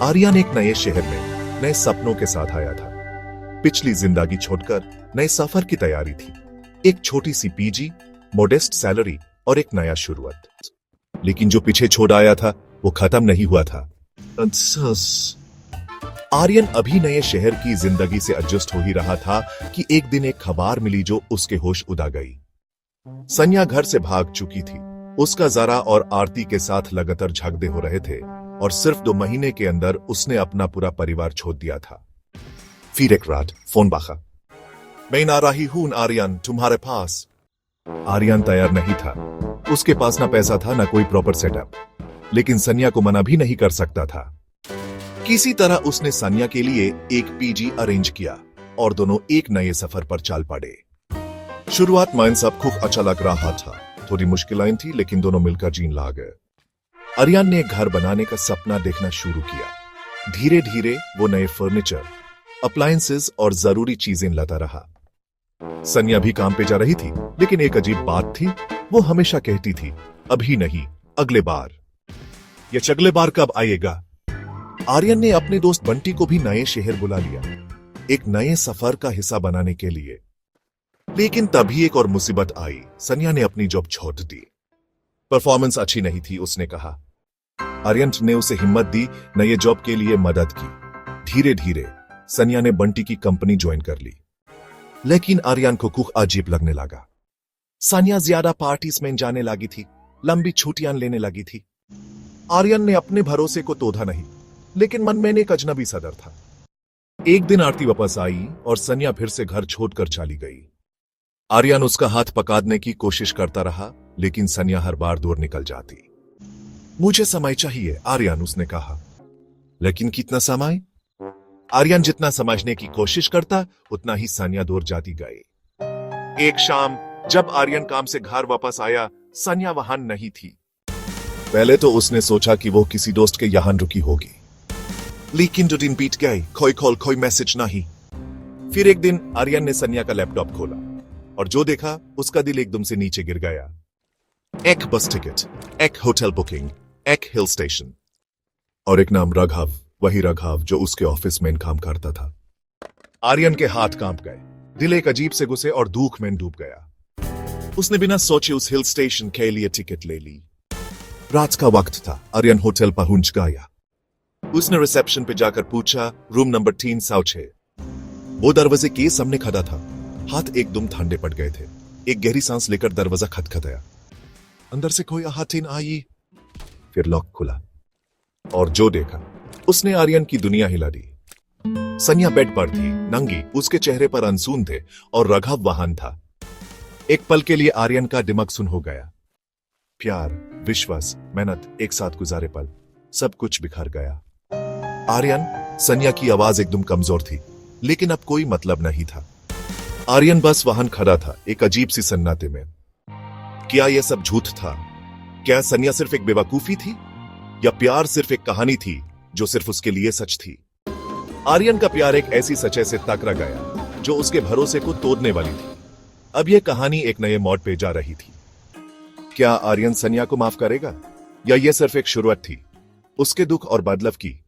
आर्यन एक नए शहर में नए सपनों के साथ आया था। पिछली जिंदगी छोड़कर नए सफर की तैयारी थी। एक छोटी सी पीजी, मोडेस्ट सैलरी और एक नया शुरुआत। लेकिन जो पीछे छोड़ आया था वो खत्म नहीं हुआ था। आर्यन अभी नए शहर की जिंदगी से एडजस्ट हो ही रहा था कि एक दिन एक खबर मिली जो उसके होश उड़ा गई। सन्या घर से भाग चुकी थी। उसका जरा और आरती के साथ लगातार झगड़े हो रहे थे और सिर्फ 2 महीने के अंदर उसने अपना पूरा परिवार छोड़ दिया था। फिर एक रात फोन बाजा। मैं आ रही हूं आर्यन, तुम्हारे पास। आर्यन तैयार नहीं था। उसके पास ना पैसा था ना कोई प्रॉपर सेटअप, लेकिन सन्या को मना भी नहीं कर सकता था। किसी तरह उसने सन्या के लिए एक पीजी अरेंज किया और दोनों एक नए सफर पर चल पड़े। शुरुआत में सब खूब अच्छा लग रहा था। थोड़ी मुश्किलें थी लेकिन दोनों मिलकर जीन ला गए। आर्यन ने घर बनाने का सपना देखना शुरू किया। धीरे धीरे वो नए फर्नीचर, अप्लायंसेस और जरूरी चीजें लाता रहा। सन्या भी काम पे जा रही थी, लेकिन एक अजीब बात थी। वो हमेशा कहती थी, अभी नहीं, अगले बार। ये अगले बार कब आएगा? आर्यन ने अपने दोस्त बंटी को भी नए शहर बुला लिया, एक नए सफर का हिस्सा बनाने के लिए। लेकिन तभी एक और मुसीबत आई। सन्या ने अपनी जॉब छोड़ दी। परफॉर्मेंस अच्छी नहीं थी, उसने कहा। आर्यन ने उसे हिम्मत दी, नए जॉब के लिए मदद की। धीरे धीरे सन्या ने बंटी की कंपनी ज्वाइन कर ली। लेकिन आर्यन को कुछ अजीब लगने लगा। सन्या ज्यादा पार्टीज में जाने लगी थी, लंबी छुट्टियां लेने लगी थी। आर्यन ने अपने भरोसे को तोड़ा नहीं, लेकिन मन में एक अजनबी सदर था। एक दिन आरती वापस आई और सन्या फिर से घर छोड़कर चली गई। आर्यन उसका हाथ पकड़ने की कोशिश करता रहा, लेकिन सन्या हर बार दूर निकल जाती। मुझे समय चाहिए, आर्यन, उसने कहा। लेकिन कितना समय? आर्यन जितना समझने की कोशिश करता, उतना ही सन्या दूर जाती गई। एक शाम जब आर्यन काम से घर वापस आया, सन्या वहां नहीं थी। पहले तो उसने सोचा कि वो किसी दोस्त के यहां रुकी होगी, लेकिन 2 दिन बीत गए, कोई कॉल कोई मैसेज नहीं। फिर एक दिन आर्यन ने सन्या का लैपटॉप खोला और जो देखा उसका दिल एकदम से नीचे गिर गया। एक बस टिकट, एक होटल बुकिंग, एक हिल स्टेशन और एक नाम राघव, वही राघव जो उसके ऑफिस में काम करता था। आर्यन के हाथ कांप गए, दिल एक अजीब से गुस्से और दुख में डूब गया। उसने बिना सोचे उस हिल स्टेशन के लिए टिकट ले ली। रात का वक्त था। आर्यन होटल पहुंच गया। उसने रिसेप्शन पे जाकर पूछा, रूम नंबर 306। वो दरवाजे के सामने खड़ा था। हाथ एकदम ठंडे पड़ गए थे। एक गहरी सांस लेकर दरवाजा खटखटाया। अंदर से कोई आवाज नहीं आई। फिर लॉक खुला और जो देखा उसने आर्यन की दुनिया हिला दी। सन्या बेड पर थी, नंगी, उसके चेहरे पर अनसून थे और राघव वहां था। एक पल के लिए आर्यन का दिमाग सुन हो गया। प्यार, विश्वास, मेहनत, एक साथ गुजारे पल, सब कुछ बिखर गया। आर्यन, सन्या की आवाज एकदम कमजोर थी, लेकिन अब कोई मतलब नहीं था। आर्यन बस वहां खड़ा था, एक अजीब सी सन्नाटे में। क्या यह सब झूठ था? क्या सन्या सिर्फ एक बेवकूफी थी, या प्यार सिर्फ एक कहानी थी जो सिर्फ उसके लिए सच थी? आर्यन का प्यार एक ऐसी सच्चाई से टकरा गया जो उसके भरोसे को तोड़ने वाली थी। अब यह कहानी एक नए मोड़ पे जा रही थी। क्या आर्यन सन्या को माफ करेगा, या यह सिर्फ एक शुरुआत थी उसके दुख और बदलाव की?